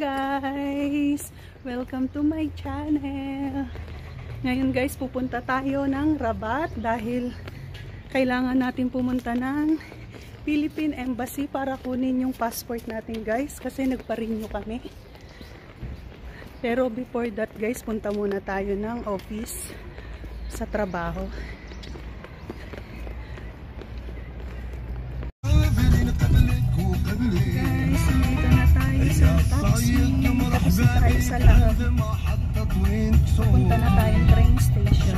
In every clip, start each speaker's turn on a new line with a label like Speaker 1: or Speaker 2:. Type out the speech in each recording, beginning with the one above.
Speaker 1: guys! Welcome to my channel. Ngayon guys, pupunta tayo ng Rabat dahil kailangan natin pumunta ng Philippine Embassy para kunin yung passport natin guys, kasi nagpa-renew kami. Pero before that guys, punta muna tayo ng office sa trabaho. Guys, nandito na tayo sa taxi. Taxi tayo sa loob. Punta na tayong train station.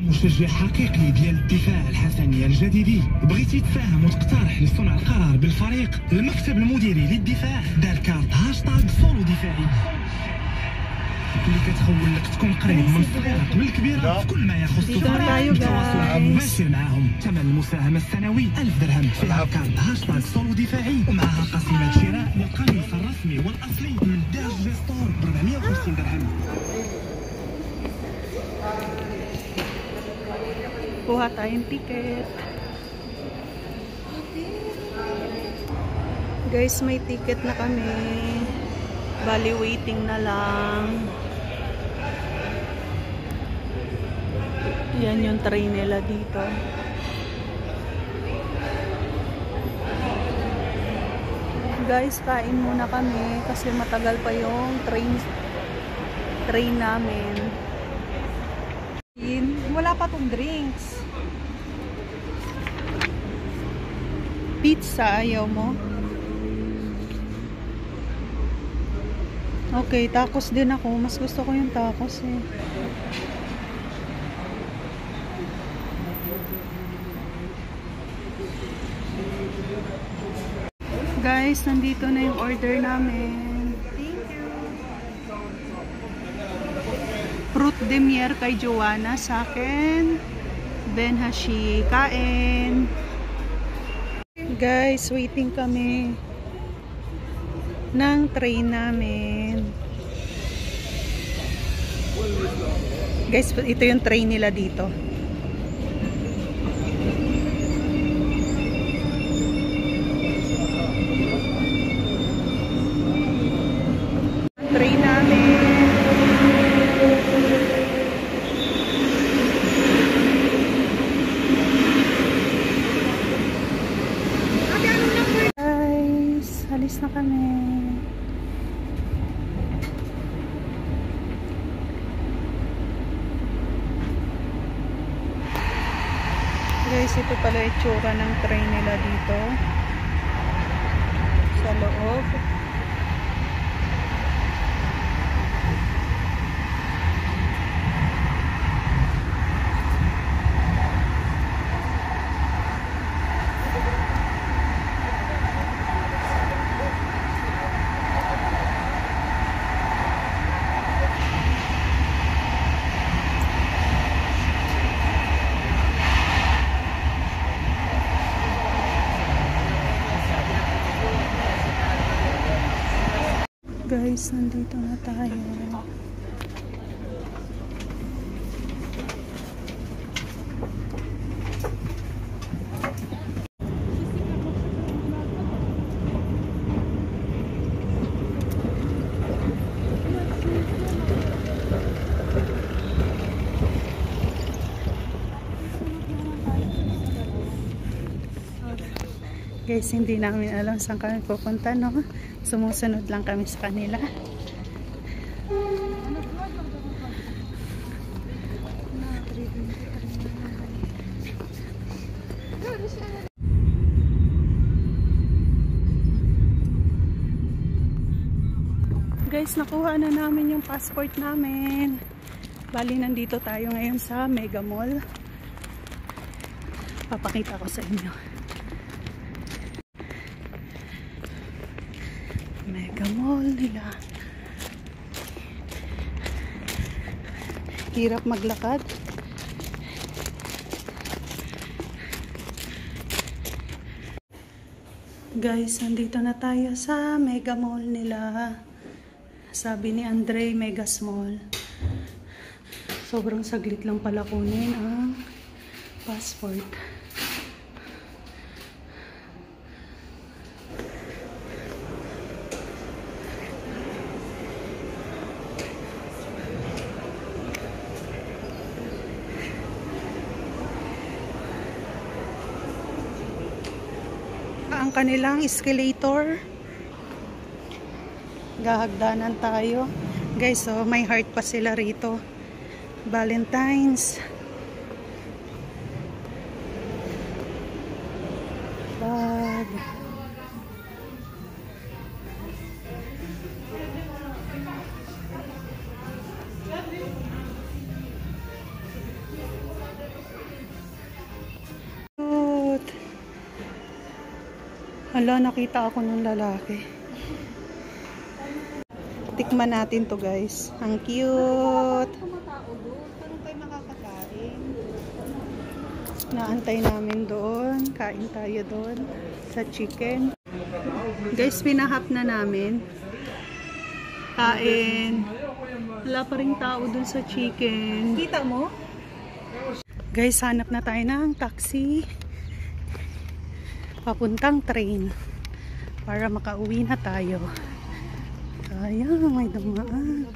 Speaker 2: مشجع حقيقي ديال الدفاع الحسني الجديدي، بغيتي تفهم وتقترح لصنع القرار بالفريق. المكتب المديري للدفاع دار كارت هاشتاغ سولو دفاعي اللي كتخول لك تكون قريب من الصغيرات والكبيرات في كل ما يخص التواصل المباشر معهم. ثمن المساهمة السنوي 1000 درهم. فيها كارت هاشتاغ سولو دفاعي ومعها قسيمة شراء للقميص الرسمي والأصلي من داج جيستور ب 450 درهم.
Speaker 1: Kuha tayong ticket. Guys, may ticket na kami. Bali, waiting na lang. Yan yung train nila dito. Guys, kain muna kami kasi matagal pa yung train namin. Wala pa tong drinks. Pizza, ayaw mo? Okay, tacos din ako. Mas gusto ko yung tacos eh. Guys, nandito na yung order namin. Fruit de mier kay Joanna, sa akin Ben Hashi, kain. Guys, waiting kami ng train namin. Guys, ito yung train nila dito. Train namin. Alis na kami. Guys, ito pala itsura ng train nila dito sa loob. Guys, nandito na tayo. Guys, hindi namin alam saan kami pupunta, no? Sumusunod lang kami sa kanila. Guys, nakuha na namin yung passport namin. Bali, nandito tayo ngayon sa Mega Mall. Papakita ko sa inyo. Mega Mall nila. Hirap maglakad. Guys, nandito na tayo sa Mega Mall nila. Sabi ni Andre, Mega Small. Sobrang saglit lang pala kunin ang passport. Ang kanilang escalator. Gahagdanan tayo. Guys, so may heart pa sila rito. Valentine's. Bag. Hala, nakita ako ng lalaki. Tikman natin to, guys. Ang cute. Naantay namin doon. Kain tayo doon sa chicken. Guys, pinahap na namin. Kain. Wala pa rin tao doon sa chicken.
Speaker 3: Kita mo?
Speaker 1: Guys, hanap na tayo ng taxi. Papuntang train. Para makauwi na tayo. Sayang, may dumaan.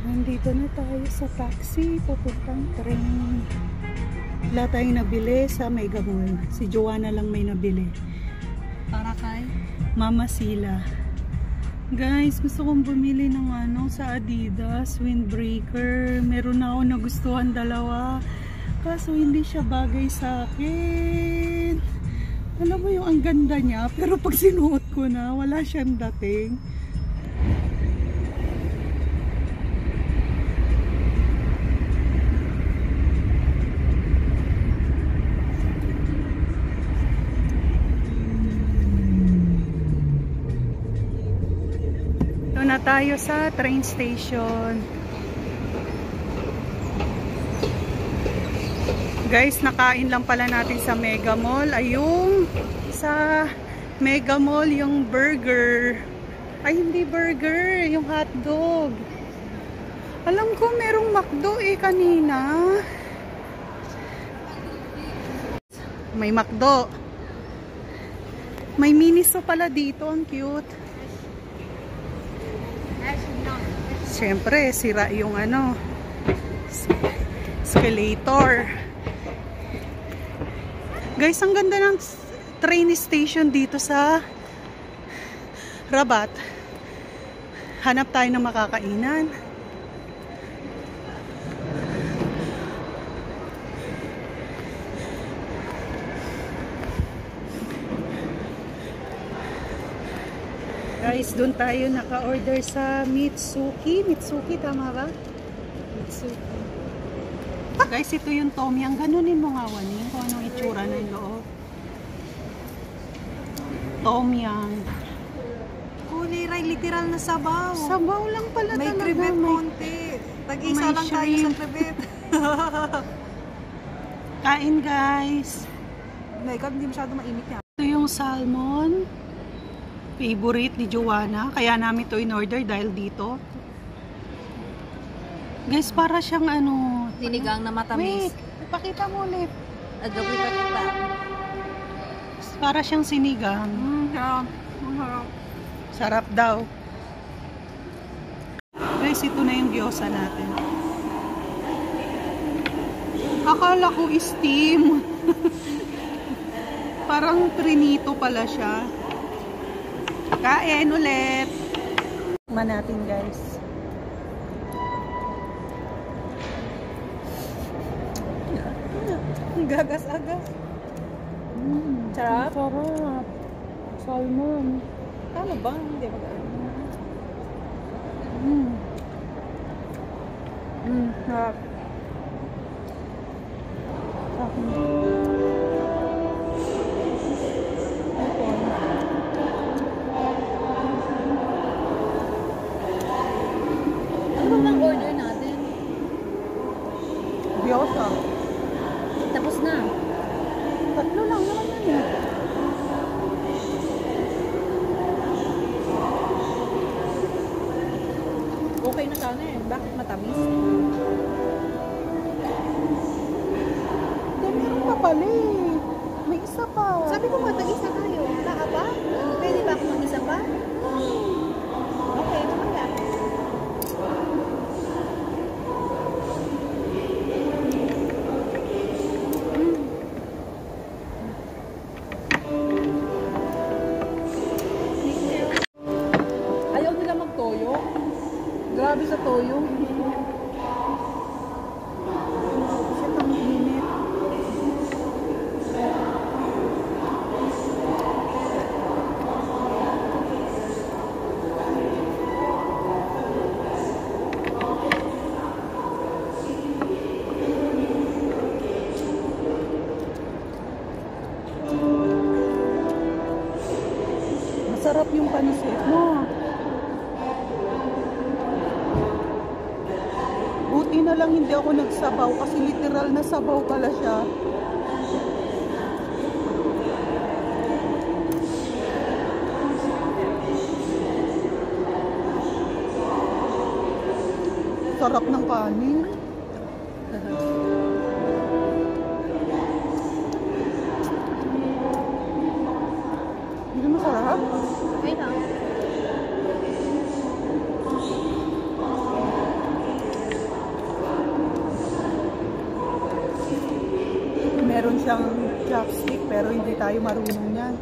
Speaker 1: Nandito na tayo sa taxi, papuntang train. Wala tayong nabili sa Mega Mall. Si Joanna lang may nabili.
Speaker 3: Para kay?
Speaker 1: Mama Sila. Guys, gusto kong bumili ng sa Adidas windbreaker. Meron na ako nagustuhan dalawa. Kaso hindi siya bagay sa akin. Alam mo yung ang ganda niya, pero pag sinuot ko na, wala siyang dating. Na tayo sa train station. Guys, nakain lang pala natin sa Mega Mall. Ayun, sa Mega Mall yung burger. Ay, hindi burger, yung hotdog. Alam ko merong McDo kanina. May McDo. May Miniso pala dito, ang cute. Siyempre, sira yung escalator. Guys, ang ganda ng train station dito sa Rabat. Hanap tayo ng makakainan. Guys, doon tayo naka-order sa Mitsuki. Mitsuki, tama ba? Mitsuki. Guys, ito yung Tom Yum. Ganunin mo nga, Wani, kung anong itsura ng loob. Tom Yum.
Speaker 3: Kulay, literal na sabaw.
Speaker 1: Sabaw lang pala
Speaker 3: may
Speaker 1: talaga.
Speaker 3: May konti. Tag-isa lang
Speaker 1: shrimp.
Speaker 3: tayo sa kribet.
Speaker 1: Kain, guys.
Speaker 3: Ikaw, hindi masyado mainit yan.
Speaker 1: Ito yung salmon. Favorite ni Joanna. Kaya namin to in order dahil dito. Guys, para siyang
Speaker 3: Sinigang na matamis.
Speaker 1: Wait, ipakita mo ulit.
Speaker 3: Kita.
Speaker 1: Para siyang sinigang.
Speaker 3: Sarap.
Speaker 1: Sarap daw. Guys, ito na yung gyoza natin. Akala ko steam. Parang prinito pala siya. Kain ulit. Tikman natin, guys.
Speaker 3: Gagas-agas. Sarap?
Speaker 1: Sarap. Salmon.
Speaker 3: Ano ba? Hindi mag-ano.
Speaker 1: Sarap.
Speaker 3: Ano bang order natin?
Speaker 1: Gyoza.
Speaker 3: Tapos na. Okay na sana eh. Bakit matamis?
Speaker 1: Meron pa pala eh. May isa pa.
Speaker 3: Sabi ko matag-isa tayo. Baka ba? Pwede ba ako mag-isa pa? Okay, mamaya. Ayaw nila magtoyo. Grabe sa toyo.
Speaker 1: Shit, ang init. Masarap yung pansit mo. Buti na lang hindi ako nagsabaw kasi literal na sabaw pala siya. Sarap ng kanin. Hindi masarap?
Speaker 3: Okay lang.
Speaker 1: Meron siyang chopstick pero hindi tayo marunong yan.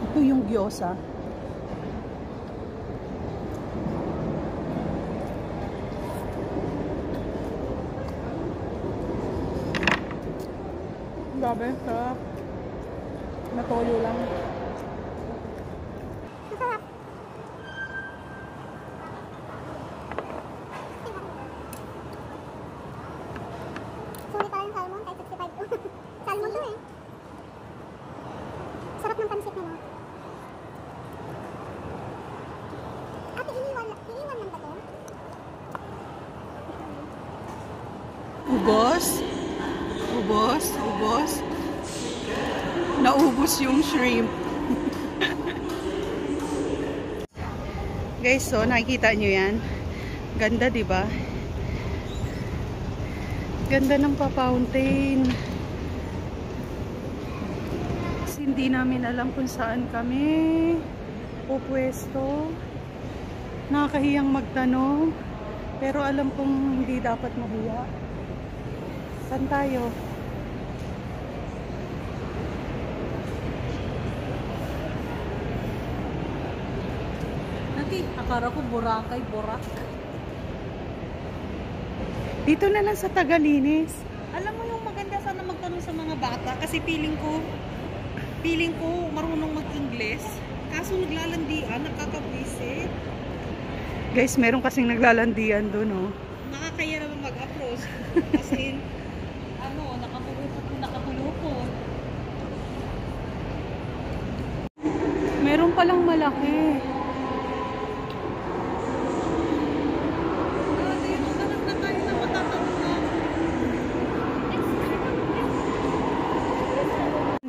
Speaker 1: Ito yung gyoza. Grabe, sarap. Natoyo lang.
Speaker 4: Sulit pa yung salmon, kahit 65. Salmon to eh. Sarap ng pansit na no. Ate, iniwan lang ba to?
Speaker 1: Ubos. Ubos. Ubos. Naubos yung shrimp. Guys, so nakikita nyo yan. Ganda, di ba? Ganda ng pa-fountain. Kasi hindi namin alam kung saan kami pupwesto. Nakakahiyang magtanong. Pero alam kong hindi dapat mahiya. Saan tayo?
Speaker 3: Akara ko Boracay, Borac.
Speaker 1: Dito na lang sa Tagalinis.
Speaker 3: Alam mo yung maganda sana magtanong sa mga bata kasi feeling ko marunong mag-Ingles. Kaso naglalandian, nakakabwisit.
Speaker 1: Guys, meron kasing naglalandian doon, oh.
Speaker 3: Nakakaya naman mag-approach. Kasi nakapulupot.
Speaker 1: Meron palang malaki.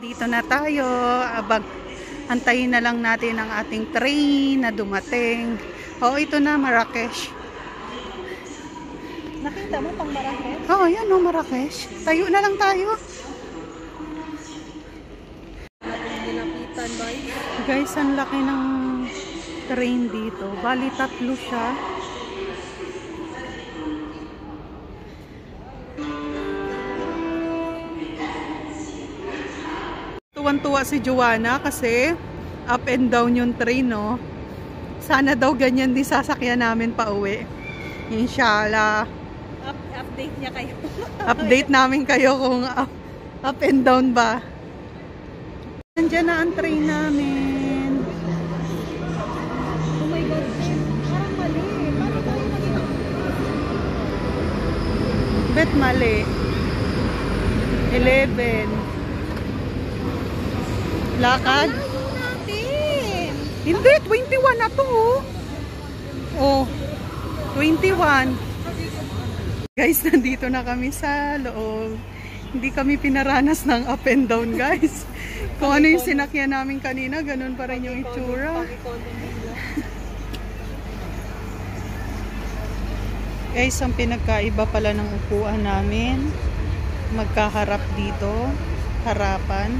Speaker 1: Dito na tayo. Antayin na lang natin ang ating train na dumating. Oh, ito na, Marrakesh.
Speaker 3: Nakita mo pang Marrakesh?
Speaker 1: Oh, yan o, Marrakesh. Tayo na lang tayo.
Speaker 3: Nilapitan ba?
Speaker 1: Guys, ang laki ng train dito. Bali, 3 siya. Tuwan-tuwa si Joanna kasi up and down yung train, no? Sana daw ganyan din sasakyan namin pa uwi. Inshallah.
Speaker 3: Update niya kayo.
Speaker 1: Update namin kayo kung up and down ba. Nandiyan na ang train namin.
Speaker 3: Oh my God, parang mali. Paano tayo maging
Speaker 1: Bet mali. 11. Lakad.
Speaker 3: layo natin?
Speaker 1: Hindi, 21 na to. Oh, 21. Guys, nandito na kami sa loob. Hindi kami pinaranas ng up and down, guys. Kung ano yung sinakyan namin kanina, ganun pa rin yung itsura. Guys, ang pinagkaiba pala ng upuan namin, magkaharap dito, harapan.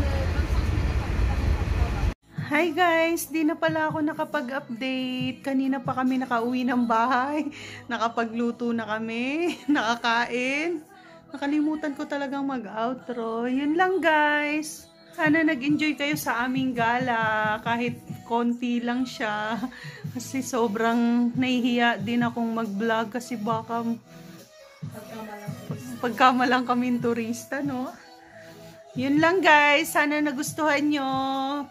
Speaker 1: Hi guys, di na pala ako nakapag-update. Kanina pa kami nakauwi ng bahay. Nakapagluto na kami, nakakain. Nakalimutan ko talagang mag-outro. Yun lang guys. Sana nag-enjoy kayo sa aming gala. Kahit konti lang siya. Kasi sobrang nahihiya din akong mag-vlog. Kasi baka pagkamalang kaming turista, no? Yun lang guys. Sana nagustuhan nyo.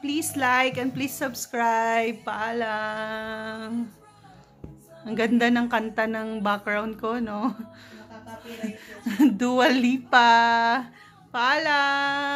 Speaker 1: Please like and please subscribe. Paalam. Ang ganda ng kanta ng background ko, no? Dua Lipa. Paalam.